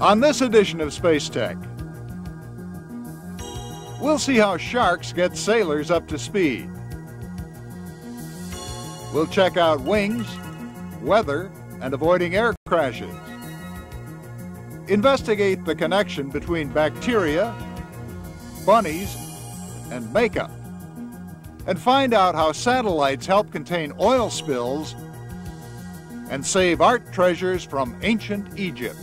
On this edition of Space Tech, we'll see how sharks get sailors up to speed. We'll check out wings, weather, and avoiding air crashes. Investigate the connection between bacteria, bunnies, and makeup. And find out how satellites help contain oil spills and save art treasures from ancient Egypt.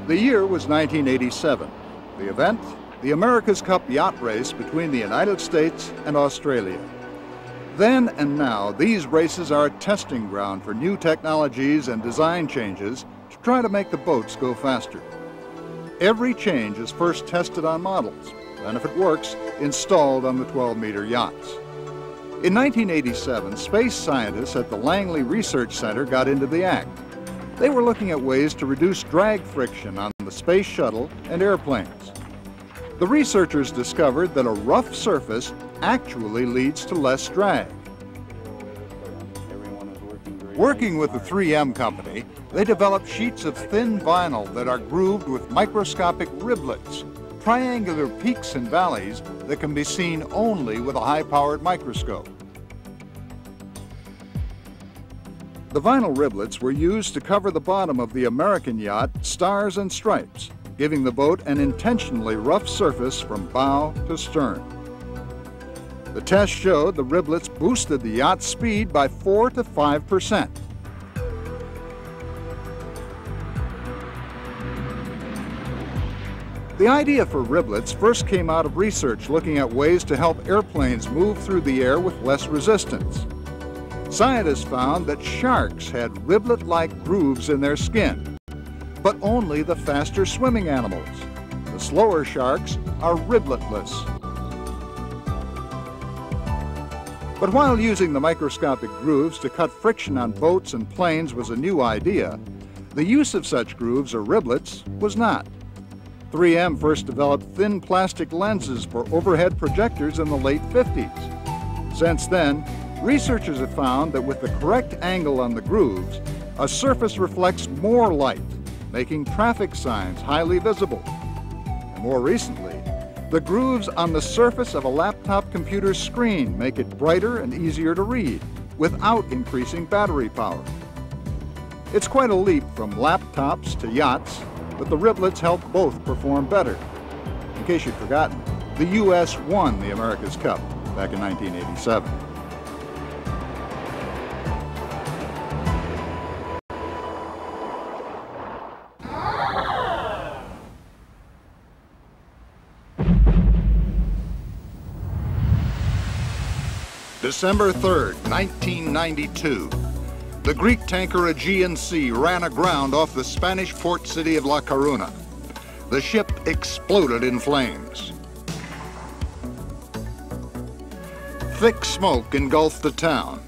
The year was 1987. The event, the America's Cup yacht race between the United States and Australia. Then and now, these races are a testing ground for new technologies and design changes to try to make the boats go faster. Every change is first tested on models, and if it works, installed on the 12-meter yachts. In 1987, space scientists at the Langley Research Center got into the act. They were looking at ways to reduce drag friction on the space shuttle and airplanes. The researchers discovered that a rough surface actually leads to less drag. Working with the 3M company, they developed sheets of thin vinyl that are grooved with microscopic riblets, triangular peaks and valleys that can be seen only with a high-powered microscope. The vinyl riblets were used to cover the bottom of the American yacht Stars and Stripes, giving the boat an intentionally rough surface from bow to stern. The test showed the riblets boosted the yacht's speed by 4 to 5%. The idea for riblets first came out of research looking at ways to help airplanes move through the air with less resistance. Scientists found that sharks had riblet-like grooves in their skin, but only the faster swimming animals. The slower sharks are ribletless. But while using the microscopic grooves to cut friction on boats and planes was a new idea, the use of such grooves or riblets was not. 3M first developed thin plastic lenses for overhead projectors in the late 50s. Since then, researchers have found that with the correct angle on the grooves, a surface reflects more light, making traffic signs highly visible. And more recently, the grooves on the surface of a laptop computer's screen make it brighter and easier to read, without increasing battery power. It's quite a leap from laptops to yachts, but the riblets help both perform better. In case you'd forgotten, the U.S. won the America's Cup back in 1987. December 3rd, 1992. The Greek tanker Aegean Sea ran aground off the Spanish port city of La Coruna. The ship exploded in flames. Thick smoke engulfed the town.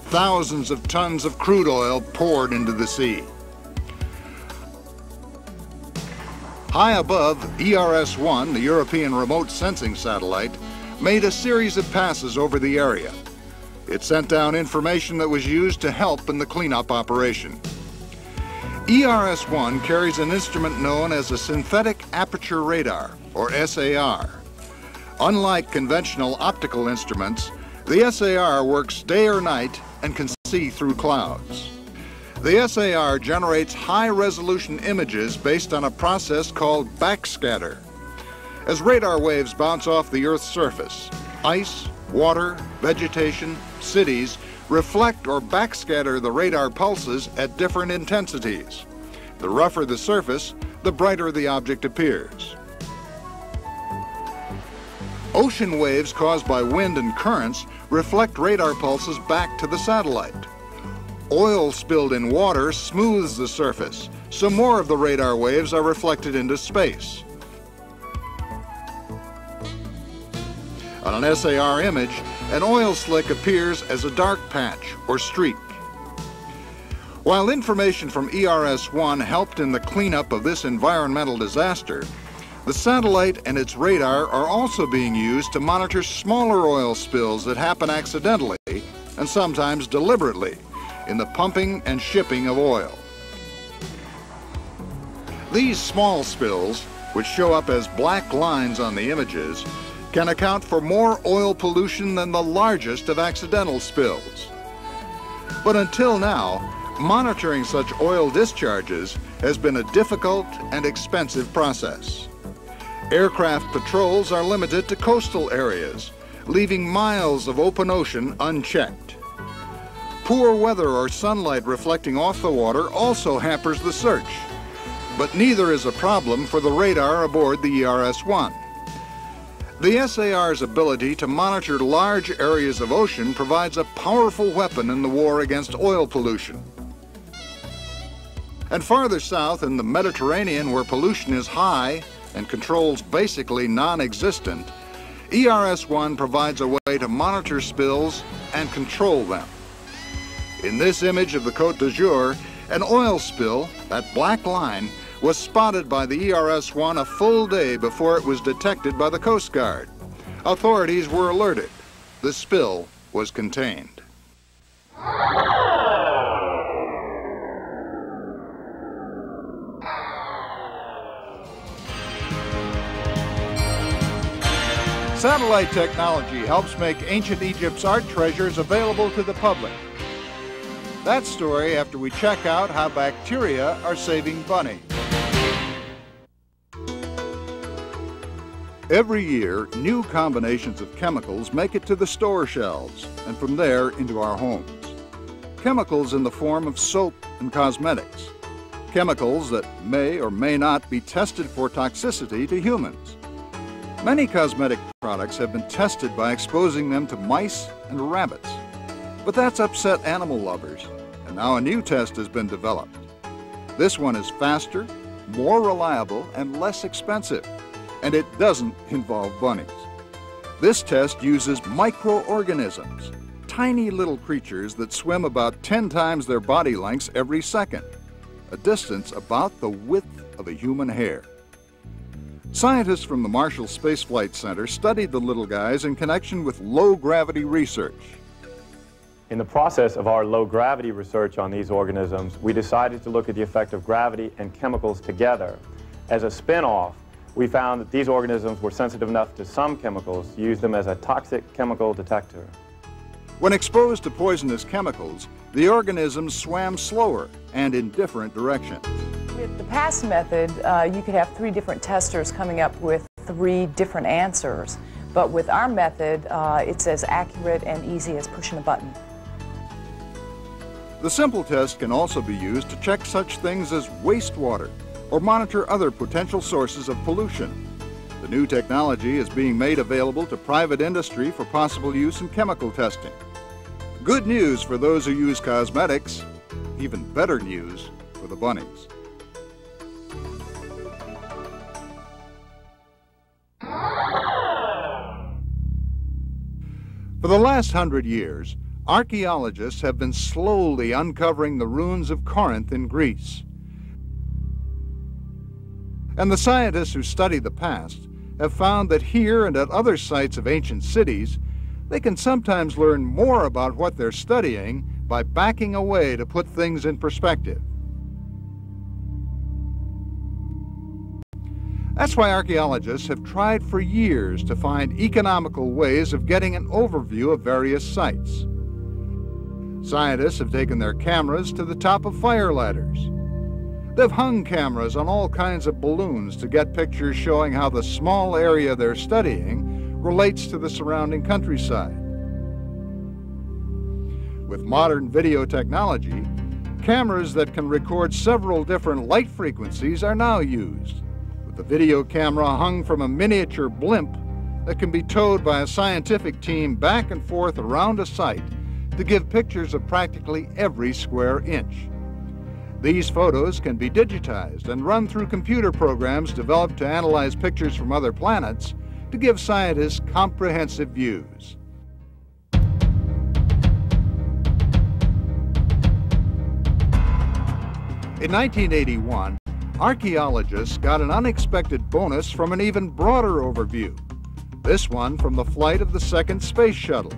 Thousands of tons of crude oil poured into the sea. High above, ERS-1, the European remote sensing satellite, made a series of passes over the area. It sent down information that was used to help in the cleanup operation. ERS-1 carries an instrument known as a synthetic aperture radar, or SAR. Unlike conventional optical instruments, the SAR works day or night and can see through clouds. The SAR generates high-resolution images based on a process called backscatter. As radar waves bounce off the Earth's surface, ice, water, vegetation, cities reflect or backscatter the radar pulses at different intensities. The rougher the surface, the brighter the object appears. Ocean waves caused by wind and currents reflect radar pulses back to the satellite. Oil spilled in water smooths the surface, so more of the radar waves are reflected into space. On an SAR image, an oil slick appears as a dark patch or streak. While information from ERS-1 helped in the cleanup of this environmental disaster, The satellite and its radar are also being used to monitor smaller oil spills that happen accidentally and sometimes deliberately in the pumping and shipping of oil. These small spills, which show up as black lines on the images, can account for more oil pollution than the largest of accidental spills. But until now, monitoring such oil discharges has been a difficult and expensive process. Aircraft patrols are limited to coastal areas, leaving miles of open ocean unchecked. Poor weather or sunlight reflecting off the water also hampers the search, but neither is a problem for the radar aboard the ERS-1. The SAR's ability to monitor large areas of ocean provides a powerful weapon in the war against oil pollution. And farther south in the Mediterranean, where pollution is high and controls basically non-existent, ERS-1 provides a way to monitor spills and control them. In this image of the Côte d'Azur, an oil spill, that black line, was spotted by the ERS-1 a full day before it was detected by the Coast Guard. Authorities were alerted. The spill was contained. Satellite technology helps make ancient Egypt's art treasures available to the public. That story after we check out how bacteria are saving bunnies. Every year, new combinations of chemicals make it to the store shelves and from there into our homes. Chemicals in the form of soap and cosmetics. Chemicals that may or may not be tested for toxicity to humans. Many cosmetic products have been tested by exposing them to mice and rabbits. But that's upset animal lovers, and now a new test has been developed. This one is faster, more reliable, and less expensive, and it doesn't involve bunnies. This test uses microorganisms, tiny little creatures that swim about 10 times their body lengths every second, a distance about the width of a human hair. Scientists from the Marshall Space Flight Center studied the little guys in connection with low-gravity research. In the process of our low-gravity research on these organisms, we decided to look at the effect of gravity and chemicals together. As a spin-off, we found that these organisms were sensitive enough to some chemicals to use them as a toxic chemical detector. When exposed to poisonous chemicals, the organisms swam slower and in different directions. With the past method, you could have 3 different testers coming up with 3 different answers. But with our method, it's as accurate and easy as pushing a button. The simple test can also be used to check such things as wastewater or monitor other potential sources of pollution. The new technology is being made available to private industry for possible use in chemical testing. Good news for those who use cosmetics, even better news for the bunnies. For the last 100 years, archaeologists have been slowly uncovering the ruins of Corinth in Greece. And the scientists who study the past have found that here and at other sites of ancient cities, they can sometimes learn more about what they're studying by backing away to put things in perspective. That's why archaeologists have tried for years to find economical ways of getting an overview of various sites. Scientists have taken their cameras to the top of fire ladders. They've hung cameras on all kinds of balloons to get pictures showing how the small area they're studying relates to the surrounding countryside. With modern video technology, cameras that can record several different light frequencies are now used, with the video camera hung from a miniature blimp that can be towed by a scientific team back and forth around a site to give pictures of practically every square inch. These photos can be digitized and run through computer programs developed to analyze pictures from other planets to give scientists comprehensive views. In 1981, archaeologists got an unexpected bonus from an even broader overview, this one from the flight of the second space shuttle.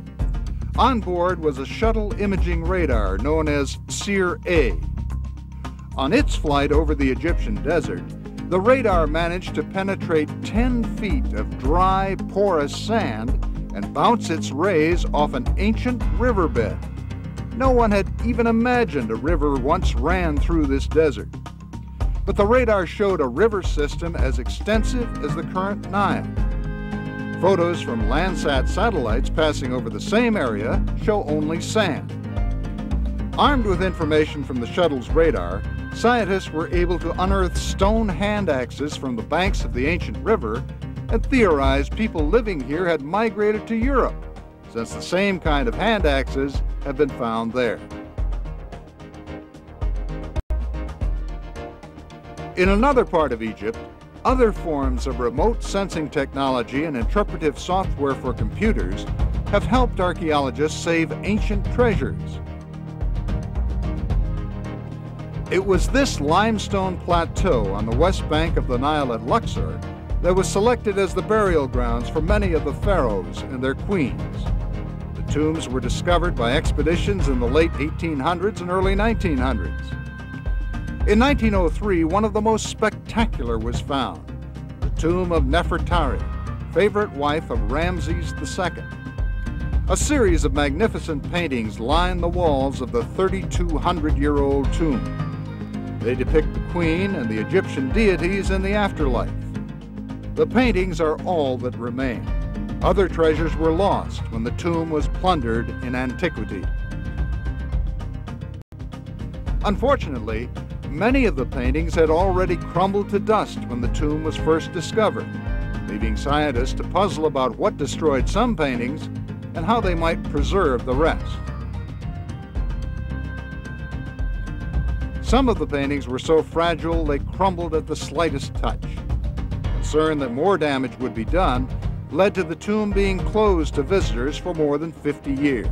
On board was a shuttle imaging radar known as SEER-A. On its flight over the Egyptian desert, the radar managed to penetrate 10 feet of dry, porous sand and bounce its rays off an ancient riverbed. No one had even imagined a river once ran through this desert. But the radar showed a river system as extensive as the current Nile. Photos from Landsat satellites passing over the same area show only sand. Armed with information from the shuttle's radar, scientists were able to unearth stone hand axes from the banks of the ancient river and theorized people living here had migrated to Europe, since the same kind of hand axes have been found there. In another part of Egypt, other forms of remote sensing technology and interpretive software for computers have helped archaeologists save ancient treasures. It was this limestone plateau on the west bank of the Nile at Luxor that was selected as the burial grounds for many of the pharaohs and their queens. The tombs were discovered by expeditions in the late 1800s and early 1900s. In 1903, one of the most spectacular was found, the tomb of Nefertari, favorite wife of Ramses II. A series of magnificent paintings line the walls of the 3,200-year-old tomb. They depict the queen and the Egyptian deities in the afterlife. The paintings are all that remain. Other treasures were lost when the tomb was plundered in antiquity. Unfortunately, many of the paintings had already crumbled to dust when the tomb was first discovered, leaving scientists to puzzle about what destroyed some paintings and how they might preserve the rest. Some of the paintings were so fragile they crumbled at the slightest touch. Concern that more damage would be done led to the tomb being closed to visitors for more than 50 years.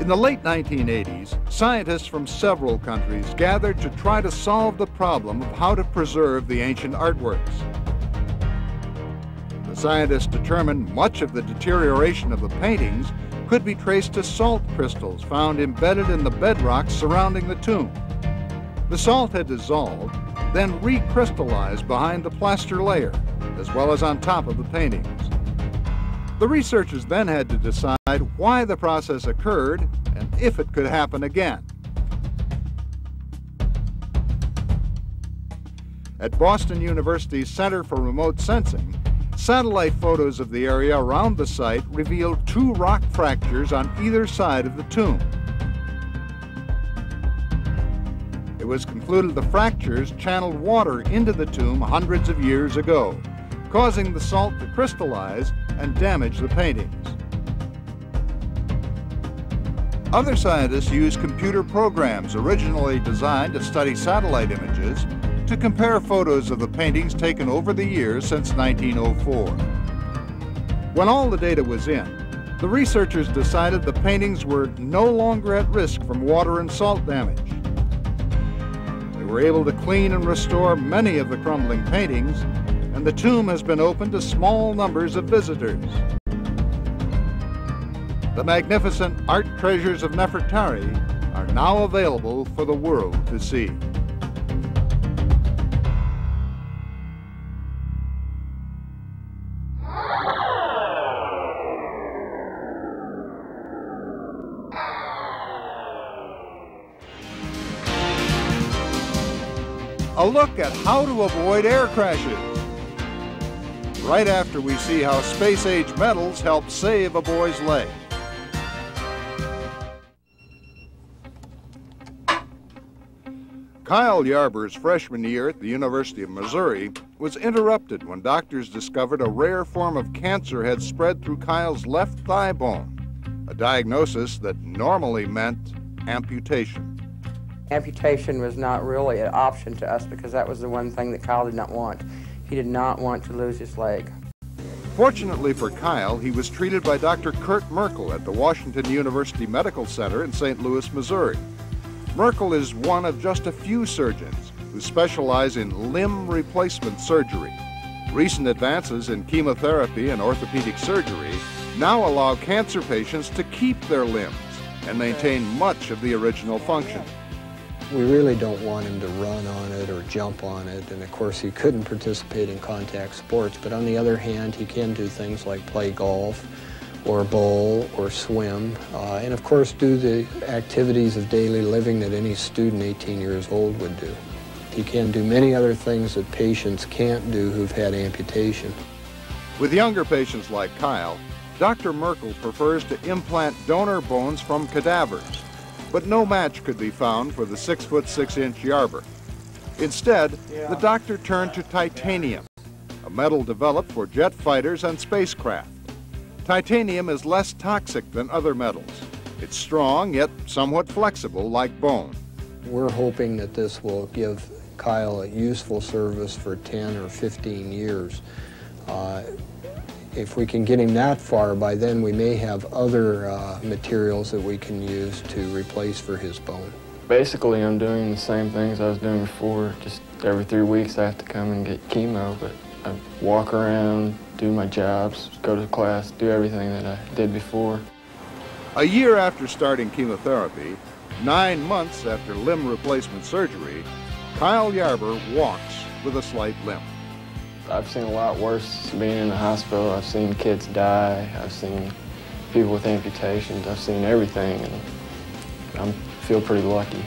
In the late 1980s, scientists from several countries gathered to try to solve the problem of how to preserve the ancient artworks. The scientists determined much of the deterioration of the paintings could be traced to salt crystals found embedded in the bedrock surrounding the tomb. The salt had dissolved, then recrystallized behind the plaster layer, as well as on top of the paintings. The researchers then had to decide why the process occurred and if it could happen again. At Boston University's Center for Remote Sensing, satellite photos of the area around the site revealed 2 rock fractures on either side of the tomb. It was concluded the fractures channeled water into the tomb hundreds of years ago, causing the salt to crystallize and damage the paintings. Other scientists used computer programs originally designed to study satellite images to compare photos of the paintings taken over the years since 1904. When all the data was in, the researchers decided the paintings were no longer at risk from water and salt damage. They were able to clean and restore many of the crumbling paintings, and the tomb has been open to small numbers of visitors. The magnificent art treasures of Nefertari are now available for the world to see. A look at how to avoid air crashes. Right after we see how space-age metals help save a boy's leg. Kyle Yarber's freshman year at the University of Missouri was interrupted when doctors discovered a rare form of cancer had spread through Kyle's left thigh bone, a diagnosis that normally meant amputation. Amputation was not really an option to us because that was the one thing that Kyle did not want. He did not want to lose his leg. Fortunately for Kyle, he was treated by Dr. Kurt Merkel at the Washington University Medical Center in St. Louis, Missouri. Merkel is one of just a few surgeons who specialize in limb replacement surgery. Recent advances in chemotherapy and orthopedic surgery now allow cancer patients to keep their limbs and maintain much of the original function. We really don't want him to run on it or jump on it, and of course he couldn't participate in contact sports, but on the other hand he can do things like play golf or bowl or swim, and of course do the activities of daily living that any student 18 years old would do. He can do many other things that patients can't do who've had amputation. With younger patients like Kyle, Dr. Merkel prefers to implant donor bones from cadavers, but no match could be found for the 6'6" Yarber. Instead, the doctor turned to titanium, a metal developed for jet fighters and spacecraft. Titanium is less toxic than other metals. It's strong yet somewhat flexible like bone. We're hoping that this will give Kyle a useful service for 10 or 15 years. If we can get him that far, by then we may have other materials that we can use to replace for his bone. Basically, I'm doing the same things I was doing before. Just every 3 weeks I have to come and get chemo, but I walk around, do my jobs, go to class, do everything that I did before. A year after starting chemotherapy, 9 months after limb replacement surgery, Kyle Yarber walks with a slight limp. I've seen a lot worse being in the hospital. I've seen kids die. I've seen people with amputations. I've seen everything, and I feel pretty lucky.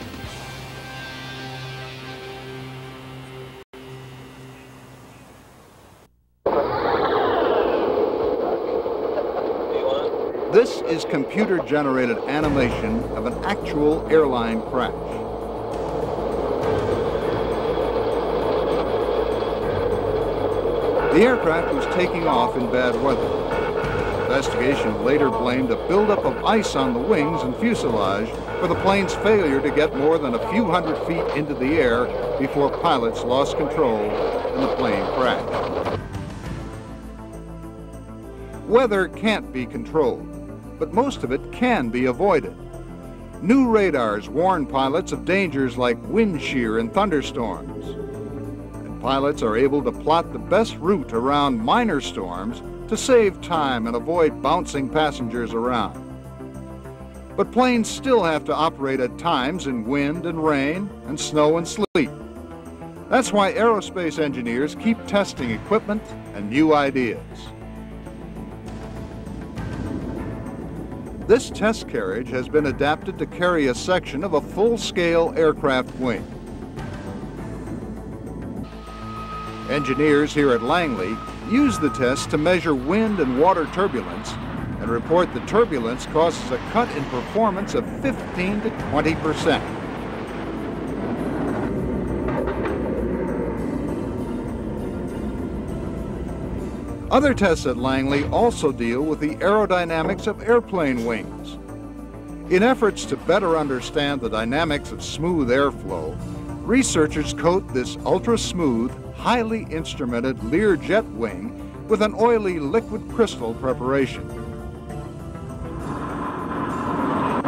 This is computer-generated animation of an actual airline crash. The aircraft was taking off in bad weather. Investigation later blamed a buildup of ice on the wings and fuselage for the plane's failure to get more than a few hundred feet into the air before pilots lost control and the plane crashed. Weather can't be controlled, but most of it can be avoided. New radars warn pilots of dangers like wind shear and thunderstorms. Pilots are able to plot the best route around minor storms to save time and avoid bouncing passengers around. But planes still have to operate at times in wind and rain and snow and sleet. That's why aerospace engineers keep testing equipment and new ideas. This test carriage has been adapted to carry a section of a full-scale aircraft wing. Engineers here at Langley use the test to measure wind and water turbulence and report the turbulence causes a cut in performance of 15 to 20%. Other tests at Langley also deal with the aerodynamics of airplane wings. In efforts to better understand the dynamics of smooth airflow, researchers coat this ultra-smooth, highly instrumented Learjet wing with an oily liquid crystal preparation.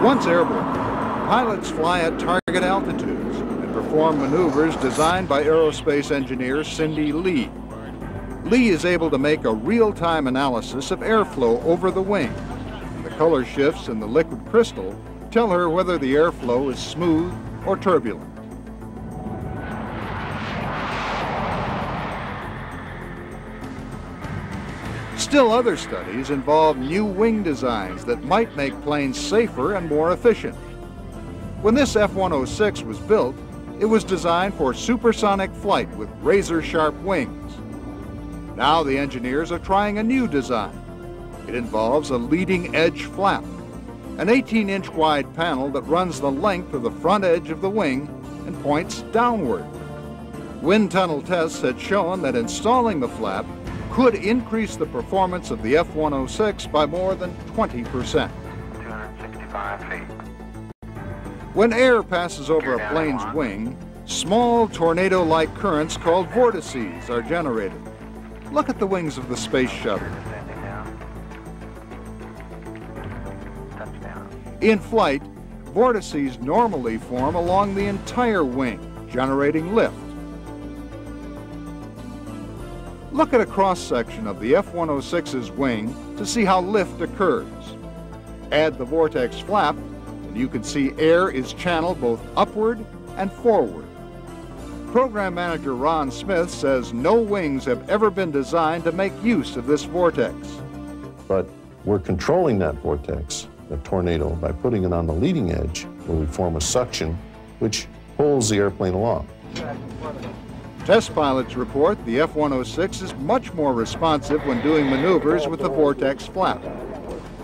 Once airborne, pilots fly at target altitudes and perform maneuvers designed by aerospace engineer Cindy Lee. Lee is able to make a real-time analysis of airflow over the wing. The color shifts in the liquid crystal tell her whether the airflow is smooth or turbulent. Still other studies involve new wing designs that might make planes safer and more efficient. When this F-106 was built, it was designed for supersonic flight with razor-sharp wings. Now the engineers are trying a new design. It involves a leading edge flap, an 18-inch wide panel that runs the length of the front edge of the wing and points downward. Wind tunnel tests had shown that installing the flap could increase the performance of the F-106 by more than 20%. 265 feet. When air passes over a plane's wing, small tornado-like currents called vortices are generated. Look at the wings of the space shuttle. In flight, vortices normally form along the entire wing, generating lift. Look at a cross-section of the F-106's wing to see how lift occurs. Add the vortex flap, and you can see air is channeled both upward and forward. Program manager Ron Smith says no wings have ever been designed to make use of this vortex. But we're controlling that vortex, the tornado, by putting it on the leading edge where we form a suction which pulls the airplane along. Test pilots report the F-106 is much more responsive when doing maneuvers with the vortex flap.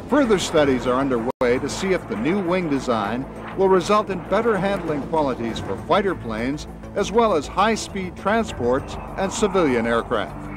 Further studies are underway to see if the new wing design will result in better handling qualities for fighter planes as well as high-speed transports and civilian aircraft.